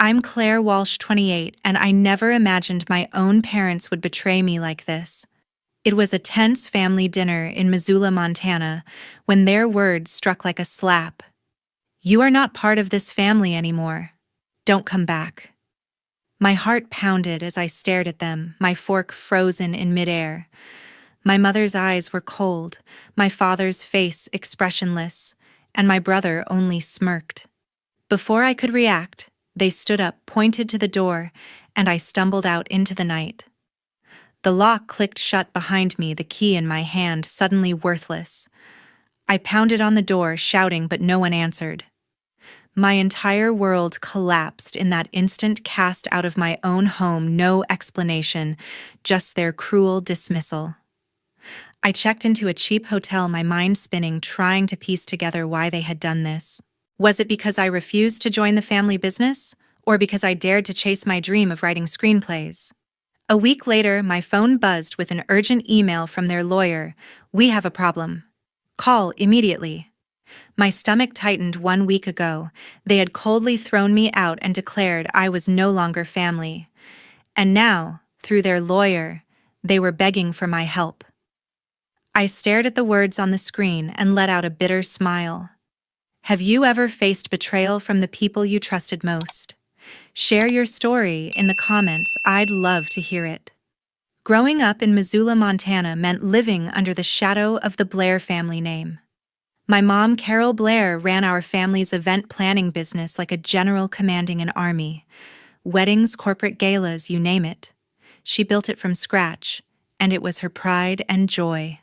I'm Claire Walsh, 28, and I never imagined my own parents would betray me like this. It was a tense family dinner in Missoula, Montana, when their words struck like a slap. You are not part of this family anymore. Don't come back. My heart pounded as I stared at them, my fork frozen in midair. My mother's eyes were cold, my father's face expressionless, and my brother only smirked. Before I could react, they stood up, pointed to the door, and I stumbled out into the night. The lock clicked shut behind me, the key in my hand suddenly worthless. I pounded on the door, shouting, but no one answered. My entire world collapsed in that instant, cast out of my own home, no explanation, just their cruel dismissal. I checked into a cheap hotel, my mind spinning, trying to piece together why they had done this. Was it because I refused to join the family business, or because I dared to chase my dream of writing screenplays? A week later, my phone buzzed with an urgent email from their lawyer. We have a problem. Call immediately. My stomach tightened. 1 week ago, they had coldly thrown me out and declared I was no longer family. And now, through their lawyer, they were begging for my help. I stared at the words on the screen and let out a bitter smile. Have you ever faced betrayal from the people you trusted most? Share your story in the comments. I'd love to hear it. Growing up in Missoula, Montana meant living under the shadow of the Blair family name. My mom, Carol Blair, ran our family's event planning business like a general commanding an army. Weddings, corporate galas, you name it. She built it from scratch, and it was her pride and joy.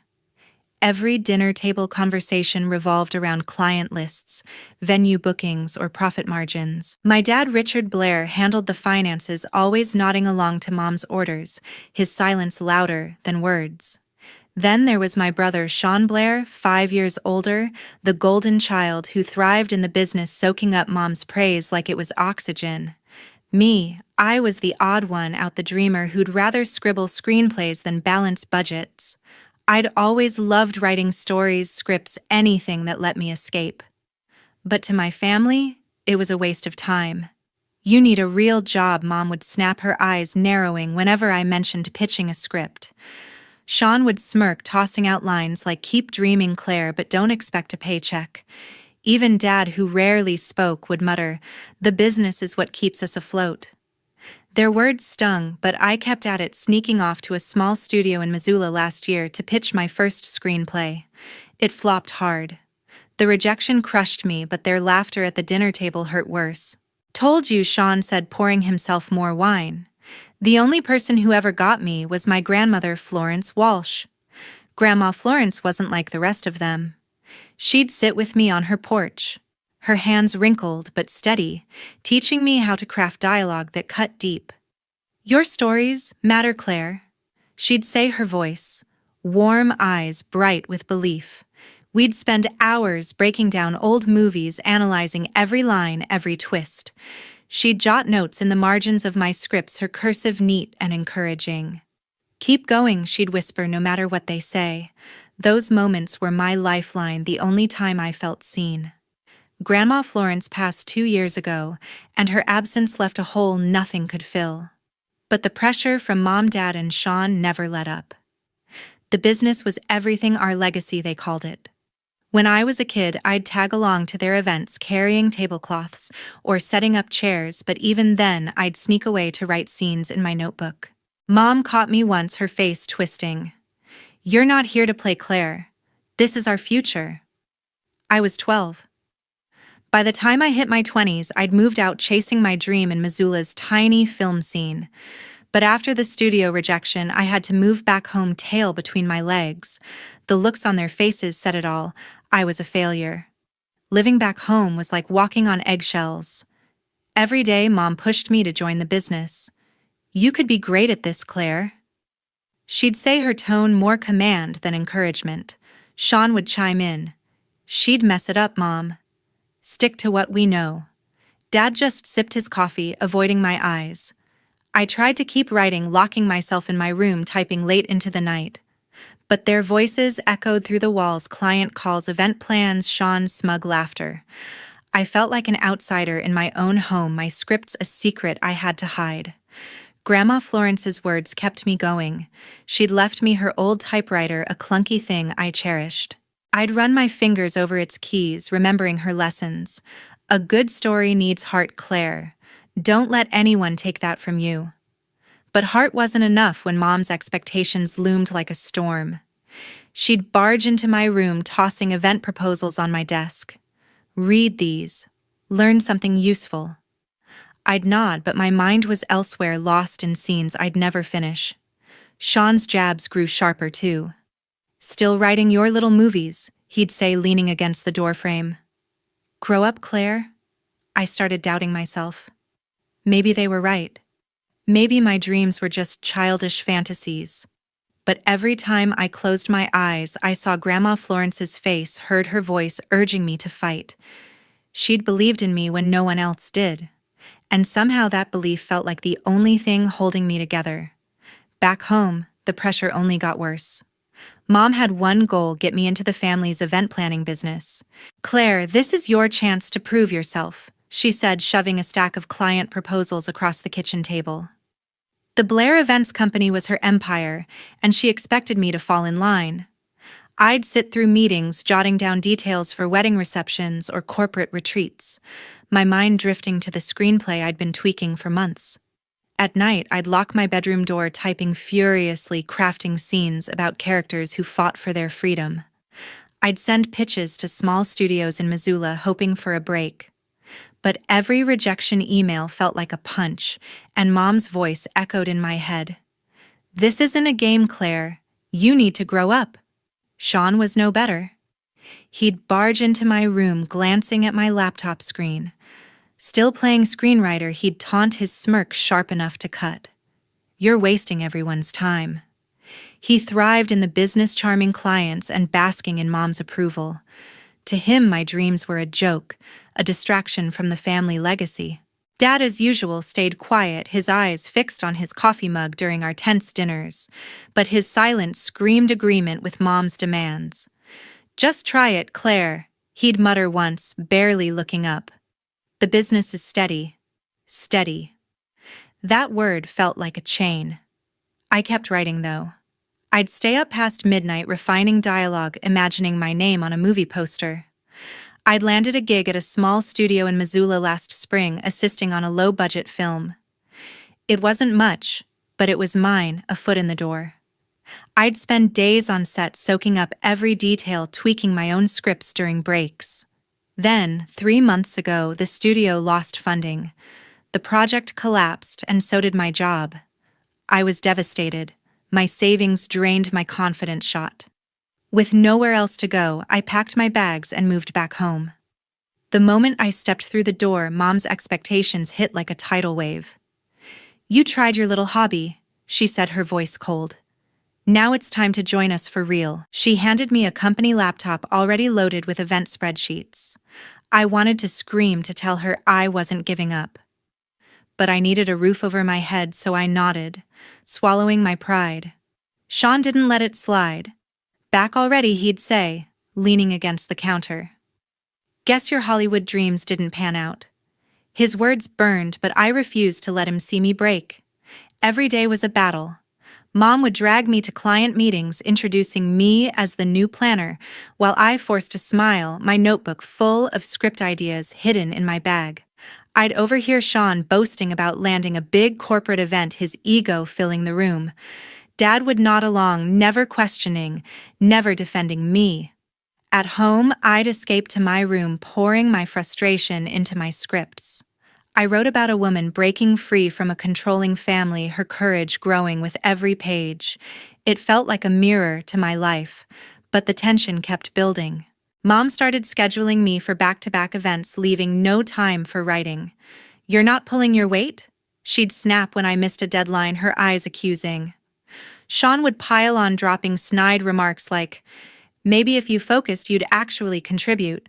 Every dinner table conversation revolved around client lists, venue bookings, or profit margins. My dad, Richard Blair, handled the finances, always nodding along to Mom's orders, his silence louder than words. Then there was my brother, Sean Blair, 5 years older, the golden child who thrived in the business, soaking up Mom's praise like it was oxygen. Me, I was the odd one out, the dreamer who'd rather scribble screenplays than balance budgets. I'd always loved writing stories, scripts, anything that let me escape. But to my family, it was a waste of time. You need a real job, Mom would snap, her eyes narrowing whenever I mentioned pitching a script. Sean would smirk, tossing out lines like, keep dreaming, Claire, but don't expect a paycheck. Even Dad, who rarely spoke, would mutter, the business is what keeps us afloat. Their words stung, but I kept at it, sneaking off to a small studio in Missoula last year to pitch my first screenplay. It flopped hard. The rejection crushed me, but their laughter at the dinner table hurt worse. Told you, Sean said, pouring himself more wine. The only person who ever got me was my grandmother, Florence Walsh. Grandma Florence wasn't like the rest of them. She'd sit with me on her porch, her hands wrinkled but steady, teaching me how to craft dialogue that cut deep. Your stories matter, Claire, she'd say, her voice, warm eyes bright with belief. We'd spend hours breaking down old movies, analyzing every line, every twist. She'd jot notes in the margins of my scripts, her cursive neat and encouraging. Keep going, she'd whisper, no matter what they say. Those moments were my lifeline, the only time I felt seen. Grandma Florence passed 2 years ago, and her absence left a hole nothing could fill. But the pressure from Mom, Dad, and Sean never let up. The business was everything, our legacy, they called it. When I was a kid, I'd tag along to their events, carrying tablecloths or setting up chairs, but even then, I'd sneak away to write scenes in my notebook. Mom caught me once, her face twisting. You're not here to play Claire. This is our future. I was 12. By the time I hit my 20s, I'd moved out chasing my dream in Missoula's tiny film scene. But after the studio rejection, I had to move back home, tail between my legs. The looks on their faces said it all. I was a failure. Living back home was like walking on eggshells. Every day, Mom pushed me to join the business. You could be great at this, Claire. She'd say, her tone more command than encouragement. Sean would chime in. She'd mess it up, Mom. Stick to what we know. Dad just sipped his coffee, avoiding my eyes. I tried to keep writing, locking myself in my room, typing late into the night. But their voices echoed through the walls, client calls, event plans, Sean's smug laughter. I felt like an outsider in my own home, my scripts a secret I had to hide. Grandma Florence's words kept me going. She'd left me her old typewriter, a clunky thing I cherished. I'd run my fingers over its keys, remembering her lessons. A good story needs heart, Claire. Don't let anyone take that from you. But heart wasn't enough when Mom's expectations loomed like a storm. She'd barge into my room, tossing event proposals on my desk. Read these. Learn something useful. I'd nod, but my mind was elsewhere, lost in scenes I'd never finish. Sean's jabs grew sharper, too. Still writing your little movies, he'd say, leaning against the doorframe. Grow up, Claire? I started doubting myself. Maybe they were right. Maybe my dreams were just childish fantasies. But every time I closed my eyes, I saw Grandma Florence's face, heard her voice urging me to fight. She'd believed in me when no one else did. And somehow that belief felt like the only thing holding me together. Back home, the pressure only got worse. Mom had one goal: get me into the family's event planning business. Claire, this is your chance to prove yourself, she said, shoving a stack of client proposals across the kitchen table. The Blair Events Company was her empire, and she expected me to fall in line. I'd sit through meetings, jotting down details for wedding receptions or corporate retreats, my mind drifting to the screenplay I'd been tweaking for months. At night, I'd lock my bedroom door, typing furiously, crafting scenes about characters who fought for their freedom. I'd send pitches to small studios in Missoula, hoping for a break. But every rejection email felt like a punch, and Mom's voice echoed in my head. This isn't a game, Claire. You need to grow up. Sean was no better. He'd barge into my room, glancing at my laptop screen. Still playing screenwriter, he'd taunt, his smirk sharp enough to cut. You're wasting everyone's time. He thrived in the business, charming clients and basking in Mom's approval. To him, my dreams were a joke, a distraction from the family legacy. Dad, as usual, stayed quiet, his eyes fixed on his coffee mug during our tense dinners, but his silence screamed agreement with Mom's demands. Just try it, Claire, he'd mutter once, barely looking up. The business is steady. Steady. That word felt like a chain. I kept writing, though. I'd stay up past midnight refining dialogue, imagining my name on a movie poster. I'd landed a gig at a small studio in Missoula last spring, assisting on a low-budget film. It wasn't much, but it was mine, a foot in the door. I'd spend days on set, soaking up every detail, tweaking my own scripts during breaks. Then, 3 months ago, the studio lost funding. The project collapsed, and so did my job. I was devastated. My savings drained, my confidence shot. With nowhere else to go, I packed my bags and moved back home. The moment I stepped through the door, Mom's expectations hit like a tidal wave. You tried your little hobby, she said, her voice cold. Now it's time to join us for real. She handed me a company laptop already loaded with event spreadsheets. I wanted to scream to tell her I wasn't giving up. But I needed a roof over my head, so I nodded, swallowing my pride. Sean didn't let it slide. Back already, he'd say, leaning against the counter. Guess your Hollywood dreams didn't pan out. His words burned, but I refused to let him see me break. Every day was a battle. Mom would drag me to client meetings, introducing me as the new planner, while I forced a smile, my notebook full of script ideas hidden in my bag. I'd overhear Sean boasting about landing a big corporate event, his ego filling the room. Dad would nod along, never questioning, never defending me. At home, I'd escape to my room, pouring my frustration into my scripts. I wrote about a woman breaking free from a controlling family, her courage growing with every page. It felt like a mirror to my life, but the tension kept building. Mom started scheduling me for back-to-back events, leaving no time for writing. You're not pulling your weight? She'd snap when I missed a deadline, her eyes accusing. Sean would pile on, dropping snide remarks like, maybe if you focused you'd actually contribute.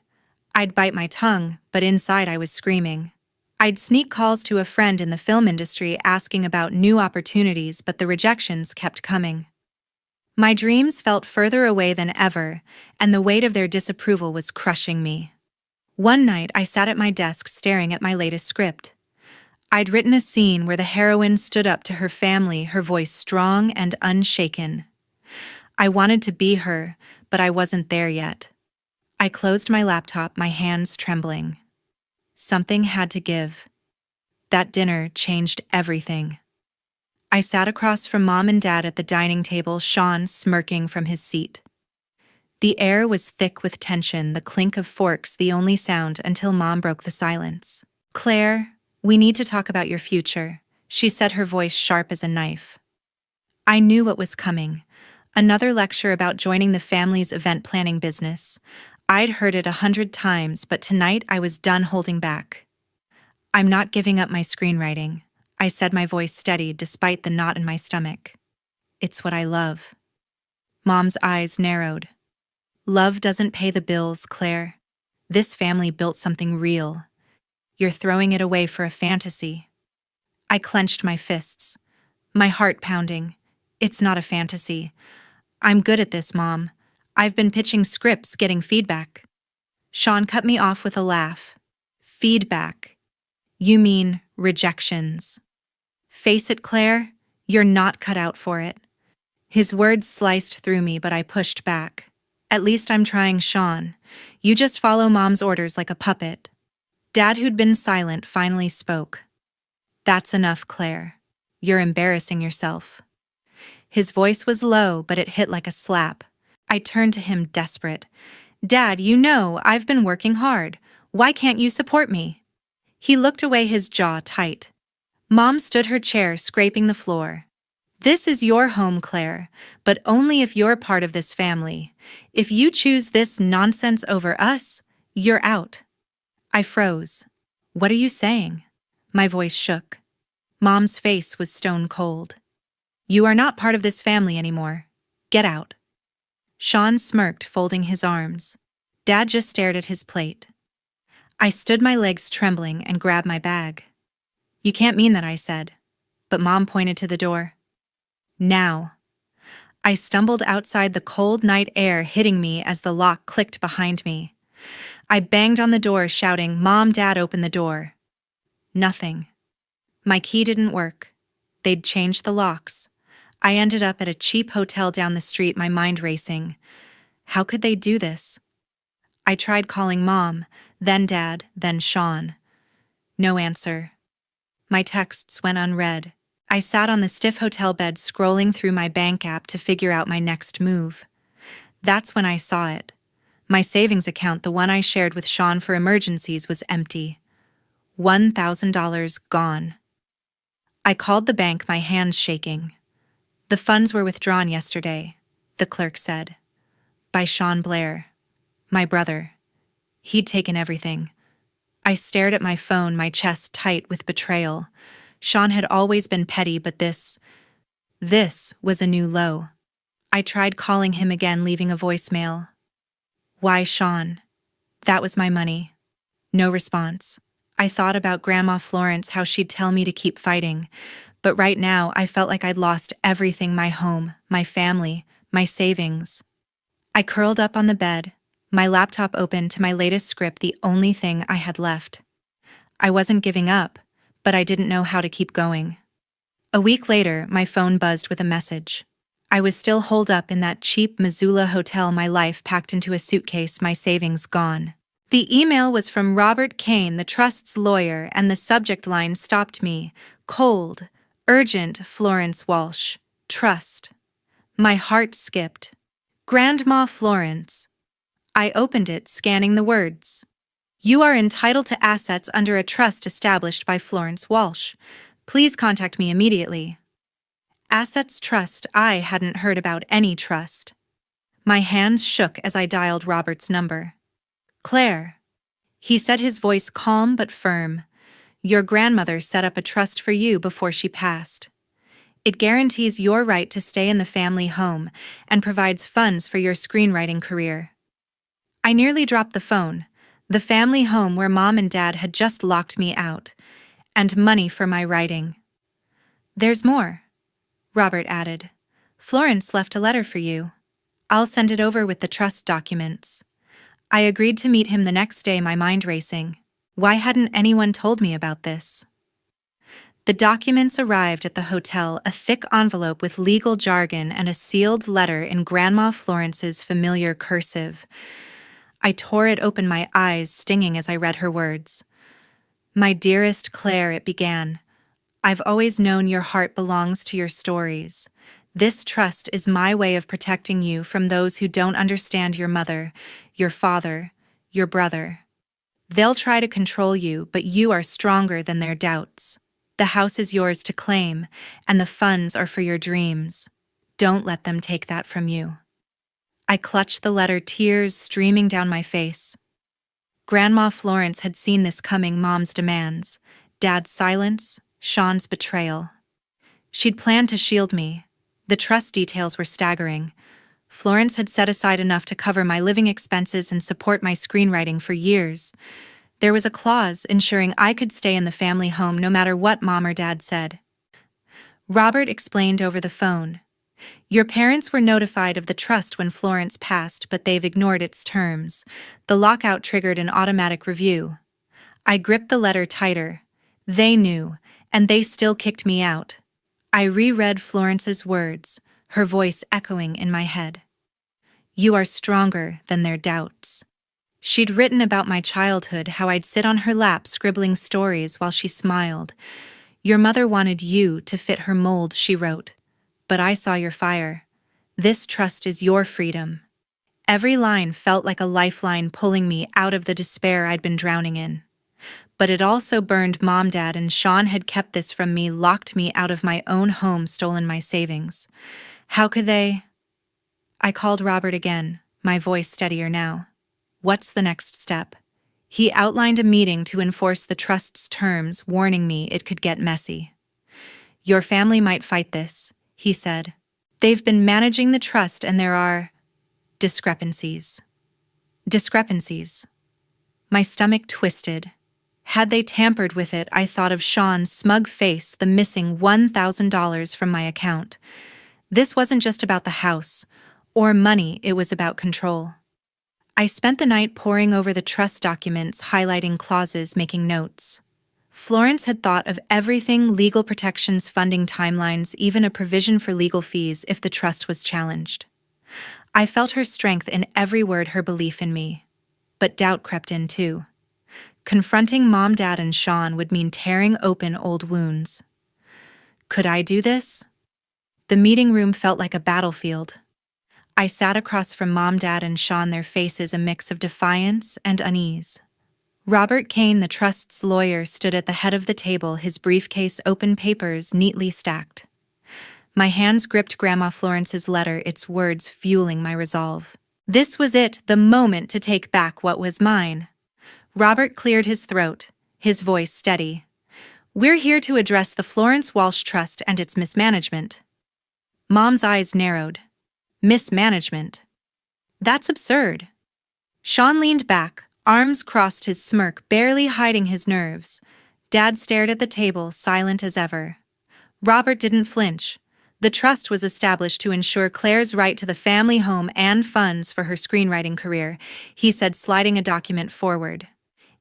I'd bite my tongue, but inside I was screaming. I'd sneak calls to a friend in the film industry asking about new opportunities, but the rejections kept coming. My dreams felt further away than ever, and the weight of their disapproval was crushing me. One night, I sat at my desk staring at my latest script. I'd written a scene where the heroine stood up to her family, her voice strong and unshaken. I wanted to be her, but I wasn't there yet. I closed my laptop, my hands trembling. Something had to give. That dinner changed everything. I sat across from Mom and Dad at the dining table, Sean smirking from his seat. The air was thick with tension, the clink of forks the only sound until Mom broke the silence. "Claire, we need to talk about your future," she said, her voice sharp as a knife. I knew what was coming. Another lecture about joining the family's event planning business. I'd heard it 100 times, but tonight I was done holding back. "I'm not giving up my screenwriting," I said, my voice steady despite the knot in my stomach. "It's what I love." Mom's eyes narrowed. "Love doesn't pay the bills, Claire. This family built something real. You're throwing it away for a fantasy." I clenched my fists, my heart pounding. "It's not a fantasy. I'm good at this, Mom. I've been pitching scripts, getting feedback." Sean cut me off with a laugh. "Feedback? You mean rejections. Face it, Claire, you're not cut out for it." His words sliced through me, but I pushed back. "At least I'm trying, Sean. You just follow Mom's orders like a puppet." Dad, who'd been silent, finally spoke. "That's enough, Claire. You're embarrassing yourself." His voice was low, but it hit like a slap. I turned to him, desperate. "Dad, you know I've been working hard. Why can't you support me?" He looked away, his jaw tight. Mom stood her chair, scraping the floor. "This is your home, Claire, but only if you're part of this family. If you choose this nonsense over us, you're out." I froze. "What are you saying?" My voice shook. Mom's face was stone cold. "You are not part of this family anymore. Get out." Sean smirked, folding his arms. Dad just stared at his plate. I stood, my legs trembling, and grabbed my bag. "You can't mean that," I said. But Mom pointed to the door. "Now." I stumbled outside, the cold night air hitting me as the lock clicked behind me. I banged on the door, shouting, "Mom, Dad, open the door." Nothing. My key didn't work. They'd changed the locks. I ended up at a cheap hotel down the street, my mind racing. How could they do this? I tried calling Mom, then Dad, then Sean. No answer. My texts went unread. I sat on the stiff hotel bed, scrolling through my bank app to figure out my next move. That's when I saw it. My savings account, the one I shared with Sean for emergencies, was empty. $1,000 gone. I called the bank, my hands shaking. "The funds were withdrawn yesterday," the clerk said. "By Sean Blair, my brother. He'd taken everything." I stared at my phone, my chest tight with betrayal. Sean had always been petty, but this was a new low. I tried calling him again, leaving a voicemail. "Why, Sean? That was my money." No response. I thought about Grandma Florence, how she'd tell me to keep fighting. But right now, I felt like I'd lost everything, my home, my family, my savings. I curled up on the bed, my laptop open to my latest script, the only thing I had left. I wasn't giving up, but I didn't know how to keep going. A week later, my phone buzzed with a message. I was still holed up in that cheap Missoula hotel, my life packed into a suitcase, my savings gone. The email was from Robert Kane, the trust's lawyer, and the subject line stopped me. Cold, urgent, Florence Walsh. Trust. My heart skipped. Grandma Florence. I opened it, scanning the words. "You are entitled to assets under a trust established by Florence Walsh. Please contact me immediately." Assets trust. I hadn't heard about any trust. My hands shook as I dialed Robert's number. "Claire," he said, his voice calm but firm. "Your grandmother set up a trust for you before she passed. It guarantees your right to stay in the family home and provides funds for your screenwriting career." I nearly dropped the phone. The family home where Mom and Dad had just locked me out. And money for my writing. "There's more," Robert added. "Florence left a letter for you. I'll send it over with the trust documents." I agreed to meet him the next day, my mind racing. Why hadn't anyone told me about this? The documents arrived at the hotel, a thick envelope with legal jargon and a sealed letter in Grandma Florence's familiar cursive. I tore it open, my eyes stinging as I read her words. "My dearest Claire," it began, "I've always known your heart belongs to your stories. This trust is my way of protecting you from those who don't understand your mother, your father, your brother. They'll try to control you, but you are stronger than their doubts. The house is yours to claim, and the funds are for your dreams. Don't let them take that from you." I clutched the letter, tears streaming down my face. Grandma Florence had seen this coming, Mom's demands, Dad's silence, Sean's betrayal. She'd planned to shield me. The trust details were staggering. Florence had set aside enough to cover my living expenses and support my screenwriting for years. There was a clause ensuring I could stay in the family home no matter what Mom or Dad said. Robert explained over the phone. "Your parents were notified of the trust when Florence passed, but they've ignored its terms. The lockout triggered an automatic review." I gripped the letter tighter. They knew, and they still kicked me out. I reread Florence's words, her voice echoing in my head. "You are stronger than their doubts." She'd written about my childhood, how I'd sit on her lap scribbling stories while she smiled. "Your mother wanted you to fit her mold," she wrote. "But I saw your fire. This trust is your freedom." Every line felt like a lifeline pulling me out of the despair I'd been drowning in. But it also burned. Mom, Dad, and Sean had kept this from me, locked me out of my own home, stolen my savings. How could they? I called Robert again, my voice steadier now. "What's the next step?" He outlined a meeting to enforce the trust's terms, warning me it could get messy. "Your family might fight this," he said. "They've been managing the trust and there are discrepancies." Discrepancies. My stomach twisted. Had they tampered with it, I thought of Sean's smug face, the missing $1,000 from my account. This wasn't just about the house or money, it was about control. I spent the night poring over the trust documents, highlighting clauses, making notes. Florence had thought of everything: legal protections, funding timelines, even a provision for legal fees if the trust was challenged. I felt her strength in every word, her belief in me. But doubt crept in too. Confronting Mom, Dad, and Sean would mean tearing open old wounds. Could I do this? The meeting room felt like a battlefield. I sat across from Mom, Dad, and Sean, their faces a mix of defiance and unease. Robert Kane, the trust's lawyer, stood at the head of the table, his briefcase open, papers neatly stacked. My hands gripped Grandma Florence's letter, its words fueling my resolve. This was it, the moment to take back what was mine. Robert cleared his throat, his voice steady. "We're here to address the Florence Walsh Trust and its mismanagement." Mom's eyes narrowed. Mismanagement? That's absurd. Sean leaned back, arms crossed, his smirk barely hiding his nerves. Dad stared at the table, silent as ever. Robert didn't flinch. The trust was established to ensure Claire's right to the family home and funds for her screenwriting career, he said, sliding a document forward.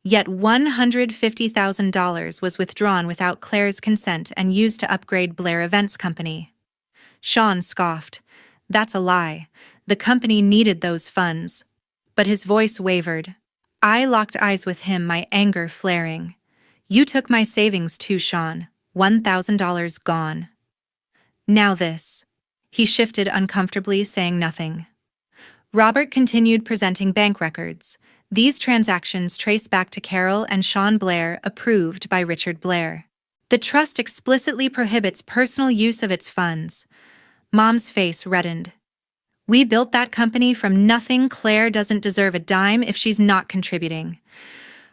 Yet $150,000 was withdrawn without Claire's consent and used to upgrade Blair Events Company. Sean scoffed. "That's a lie. The company needed those funds." But his voice wavered. I locked eyes with him, my anger flaring. "You took my savings too, Sean. $1,000 gone." "Now this." He shifted uncomfortably, saying nothing. Robert continued presenting bank records. These transactions trace back to Carol and Sean Blair, approved by Richard Blair. The trust explicitly prohibits personal use of its funds. Mom's face reddened. "We built that company from nothing. Claire doesn't deserve a dime if she's not contributing."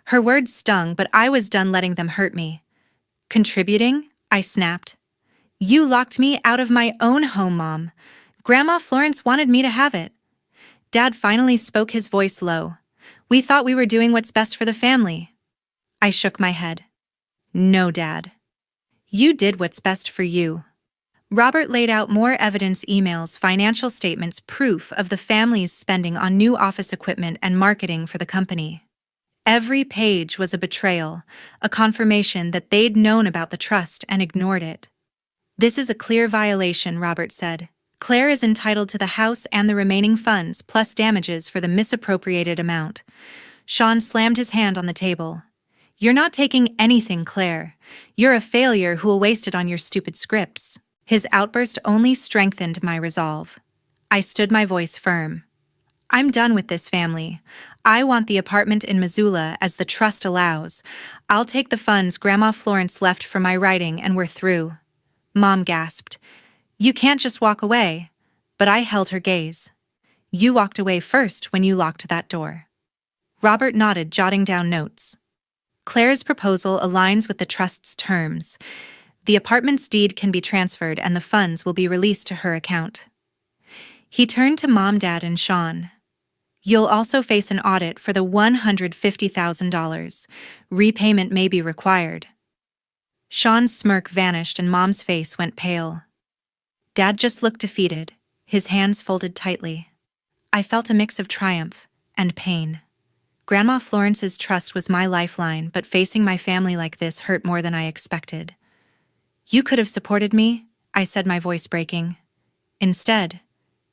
Her words stung, but I was done letting them hurt me. "Contributing?" I snapped. "You locked me out of my own home, Mom. Grandma Florence wanted me to have it." Dad finally spoke, his voice low. "We thought we were doing what's best for the family." I shook my head. "No, Dad. You did what's best for you. Robert laid out more evidence emails, financial statements, proof of the family's spending on new office equipment and marketing for the company. Every page was a betrayal, a confirmation that they'd known about the trust and ignored it. "This is a clear violation," Robert said. "Claire is entitled to the house and the remaining funds, plus damages for the misappropriated amount." Sean slammed his hand on the table. "You're not taking anything, Claire. You're a failure who will waste it on your stupid scripts." His outburst only strengthened my resolve. I stood my voice firm. "I'm done with this family. I want the apartment in Missoula as the trust allows. I'll take the funds Grandma Florence left for my writing and we're through." Mom gasped. "You can't just walk away." But I held her gaze. "You walked away first when you locked that door." Robert nodded, jotting down notes. "Claire's proposal aligns with the trust's terms. The apartment's deed can be transferred and the funds will be released to her account." He turned to Mom, Dad, and Sean. "You'll also face an audit for the $150,000. Repayment may be required." Sean's smirk vanished and Mom's face went pale. Dad just looked defeated, his hands folded tightly. I felt a mix of triumph and pain. Grandma Florence's trust was my lifeline, but facing my family like this hurt more than I expected. "You could have supported me," I said, my voice breaking. "Instead,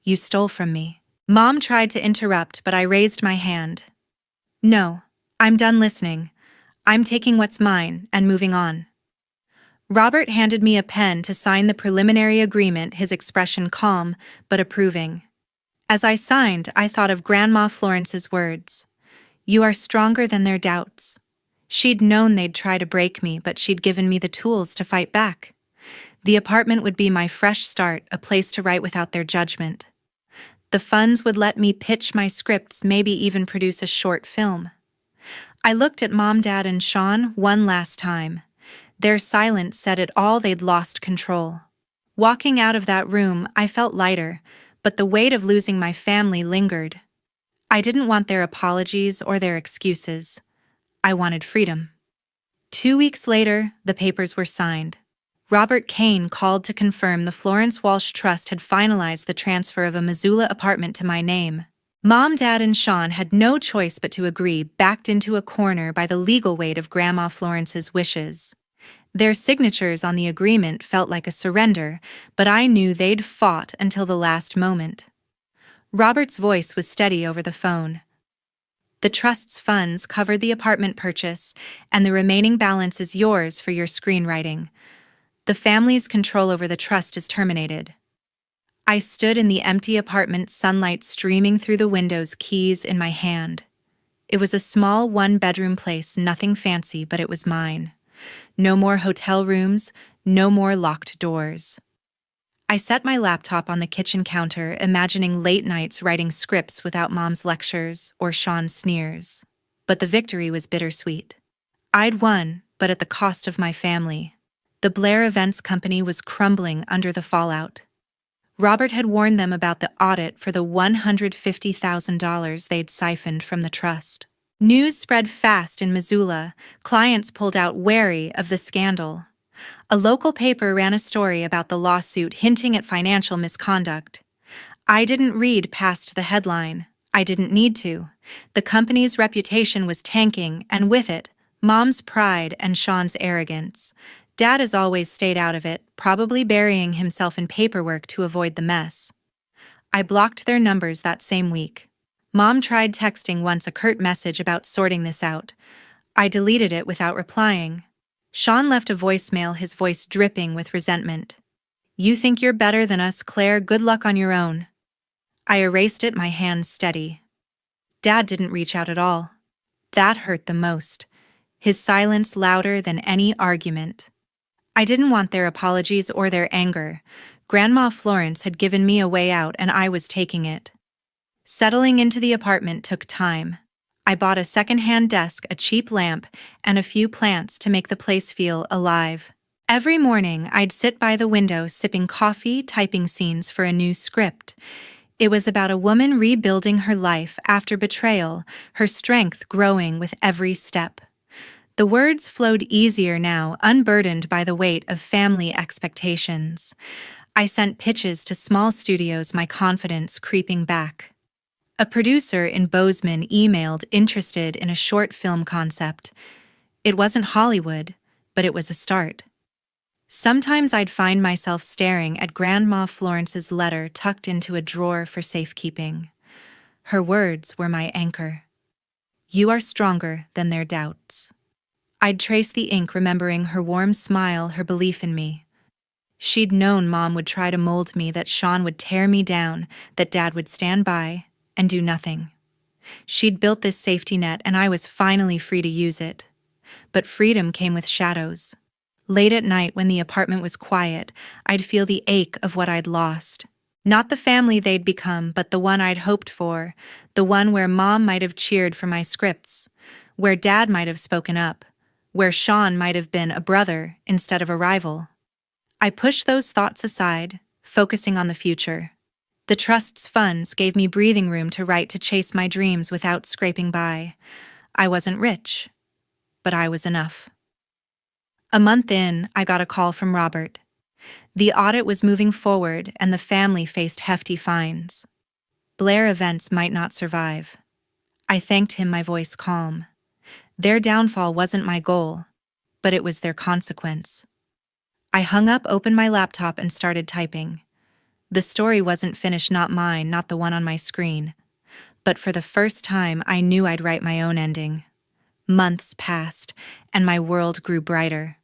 you stole from me." Mom tried to interrupt, but I raised my hand. "No, I'm done listening. I'm taking what's mine and moving on." Robert handed me a pen to sign the preliminary agreement, his expression calm but approving. As I signed, I thought of Grandma Florence's words. "You are stronger than their doubts." She'd known they'd try to break me, but she'd given me the tools to fight back. The apartment would be my fresh start, a place to write without their judgment. The funds would let me pitch my scripts, maybe even produce a short film. I looked at Mom, Dad, and Sean one last time. Their silence said it all. They'd lost control. Walking out of that room, I felt lighter, but the weight of losing my family lingered. I didn't want their apologies or their excuses. I wanted freedom. 2 weeks later, the papers were signed. Robert Kane called to confirm the Florence Walsh Trust had finalized the transfer of a Missoula apartment to my name. Mom, Dad, and Sean had no choice but to agree, backed into a corner by the legal weight of Grandma Florence's wishes. Their signatures on the agreement felt like a surrender, but I knew they'd fought until the last moment. Robert's voice was steady over the phone. "The trust's funds covered the apartment purchase, and the remaining balance is yours for your screenwriting. The family's control over the trust is terminated." I stood in the empty apartment, sunlight streaming through the windows, keys in my hand. It was a small one-bedroom place, nothing fancy, but it was mine. No more hotel rooms, no more locked doors. I set my laptop on the kitchen counter, imagining late nights writing scripts without Mom's lectures or Sean's sneers. But the victory was bittersweet. I'd won, but at the cost of my family. The Blair Events Company was crumbling under the fallout. Robert had warned them about the audit for the $150,000 they'd siphoned from the trust. News spread fast in Missoula. Clients pulled out, wary of the scandal. A local paper ran a story about the lawsuit, hinting at financial misconduct. I didn't read past the headline. I didn't need to. The company's reputation was tanking, and with it, Mom's pride and Sean's arrogance. Dad has always stayed out of it, probably burying himself in paperwork to avoid the mess. I blocked their numbers that same week. Mom tried texting once, a curt message about sorting this out. I deleted it without replying. Sean left a voicemail, his voice dripping with resentment. "You think you're better than us, Claire? Good luck on your own." I erased it, my hands steady. Dad didn't reach out at all. That hurt the most. His silence louder than any argument. I didn't want their apologies or their anger. Grandma Florence had given me a way out, and I was taking it. Settling into the apartment took time. I bought a second-hand desk, a cheap lamp, and a few plants to make the place feel alive. Every morning, I'd sit by the window sipping coffee, typing scenes for a new script. It was about a woman rebuilding her life after betrayal, her strength growing with every step. The words flowed easier now, unburdened by the weight of family expectations. I sent pitches to small studios, my confidence creeping back. A producer in Bozeman emailed interested in a short film concept. It wasn't Hollywood, but it was a start. Sometimes I'd find myself staring at Grandma Florence's letter tucked into a drawer for safekeeping. Her words were my anchor. You are stronger than their doubts. I'd trace the ink, remembering her warm smile, her belief in me. She'd known Mom would try to mold me, that Sean would tear me down, that Dad would stand by and do nothing. She'd built this safety net, and I was finally free to use it. But freedom came with shadows. Late at night, when the apartment was quiet, I'd feel the ache of what I'd lost. Not the family they'd become, but the one I'd hoped for, the one where Mom might have cheered for my scripts, where Dad might have spoken up, where Sean might have been a brother instead of a rival. I pushed those thoughts aside, focusing on the future. The Trust's funds gave me breathing room to write, to chase my dreams without scraping by. I wasn't rich, but I was enough. A month in, I got a call from Robert. The audit was moving forward, and the family faced hefty fines. Blair Events might not survive. I thanked him, my voice calm. Their downfall wasn't my goal, but it was their consequence. I hung up, opened my laptop, and started typing. The story wasn't finished, not mine, not the one on my screen. But for the first time, I knew I'd write my own ending. Months passed, and my world grew brighter.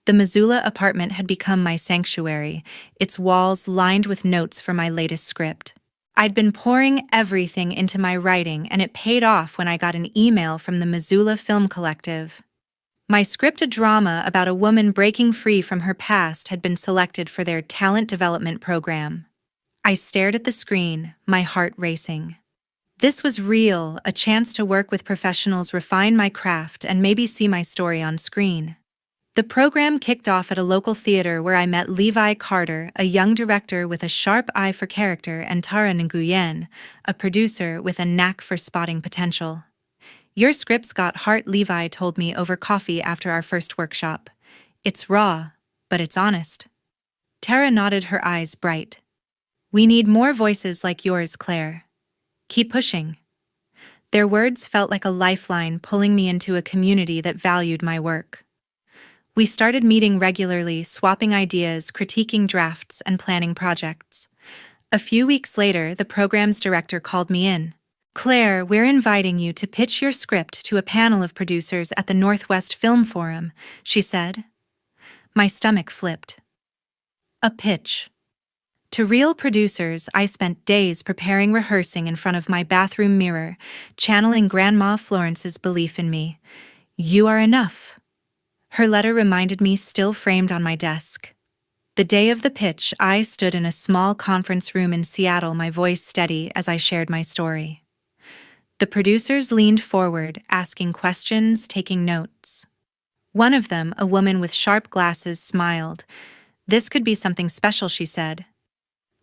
The Missoula apartment had become my sanctuary, its walls lined with notes for my latest script. I'd been pouring everything into my writing, and it paid off when I got an email from the Missoula Film Collective. My script, a drama about a woman breaking free from her past, had been selected for their talent development program. I stared at the screen, my heart racing. This was real, a chance to work with professionals, refine my craft, and maybe see my story on screen. The program kicked off at a local theater where I met Levi Carter, a young director with a sharp eye for character, and Tara Nguyen, a producer with a knack for spotting potential. Your script's got heart, Levi told me over coffee after our first workshop. It's raw, but it's honest. Tara nodded, her eyes bright. We need more voices like yours, Claire. Keep pushing. Their words felt like a lifeline, pulling me into a community that valued my work. We started meeting regularly, swapping ideas, critiquing drafts, and planning projects. A few weeks later, the program's director called me in. Claire, we're inviting you to pitch your script to a panel of producers at the Northwest Film Forum, she said. My stomach flipped. A pitch. To real producers, I spent days preparing, rehearsing in front of my bathroom mirror, channeling Grandma Florence's belief in me. You are enough. Her letter reminded me, still framed on my desk. The day of the pitch, I stood in a small conference room in Seattle, my voice steady as I shared my story. The producers leaned forward, asking questions, taking notes. One of them, a woman with sharp glasses, smiled. This could be something special, she said.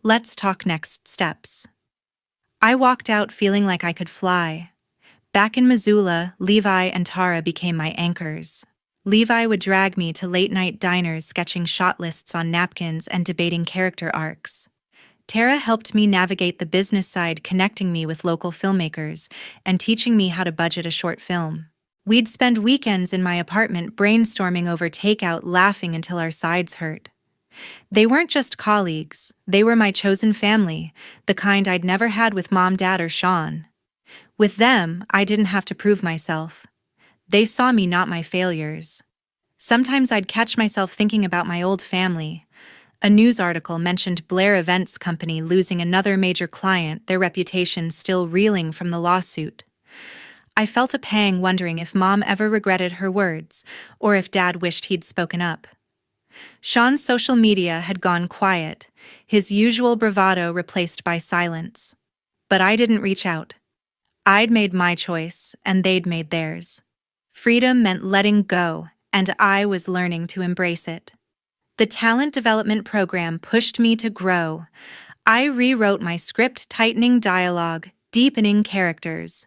Let's talk next steps. I walked out feeling like I could fly. Back in Missoula, Levi and Tara became my anchors. Levi would drag me to late-night diners, sketching shot lists on napkins and debating character arcs. Tara helped me navigate the business side, connecting me with local filmmakers and teaching me how to budget a short film. We'd spend weekends in my apartment brainstorming over takeout, laughing until our sides hurt. They weren't just colleagues, they were my chosen family, the kind I'd never had with Mom, Dad, or Sean. With them, I didn't have to prove myself. They saw me, not my failures. Sometimes I'd catch myself thinking about my old family. A news article mentioned Blair Events Company losing another major client, their reputation still reeling from the lawsuit. I felt a pang, wondering if Mom ever regretted her words, or if Dad wished he'd spoken up. Sean's social media had gone quiet, his usual bravado replaced by silence. But I didn't reach out. I'd made my choice, and they'd made theirs. Freedom meant letting go, and I was learning to embrace it. The talent development program pushed me to grow. I rewrote my script, tightening dialogue, deepening characters.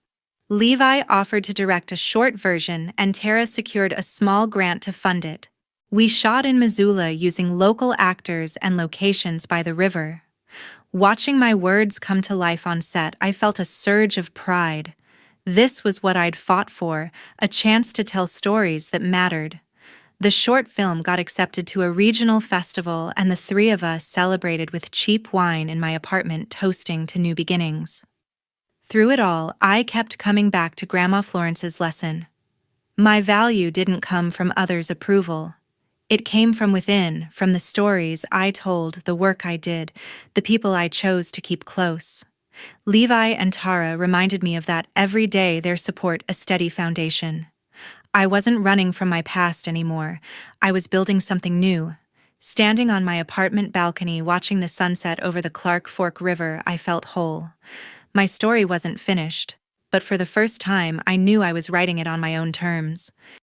Levi offered to direct a short version, and Tara secured a small grant to fund it. We shot in Missoula using local actors and locations by the river. Watching my words come to life on set, I felt a surge of pride. This was what I'd fought for, a chance to tell stories that mattered. The short film got accepted to a regional festival, and the three of us celebrated with cheap wine in my apartment, toasting to new beginnings. Through it all, I kept coming back to Grandma Florence's lesson. My value didn't come from others' approval. It came from within, from the stories I told, the work I did, the people I chose to keep close. Levi and Tara reminded me of that every day, their support a steady foundation. I wasn't running from my past anymore. I was building something new. Standing on my apartment balcony watching the sunset over the Clark Fork River, I felt whole. My story wasn't finished, but for the first time I knew I was writing it on my own terms.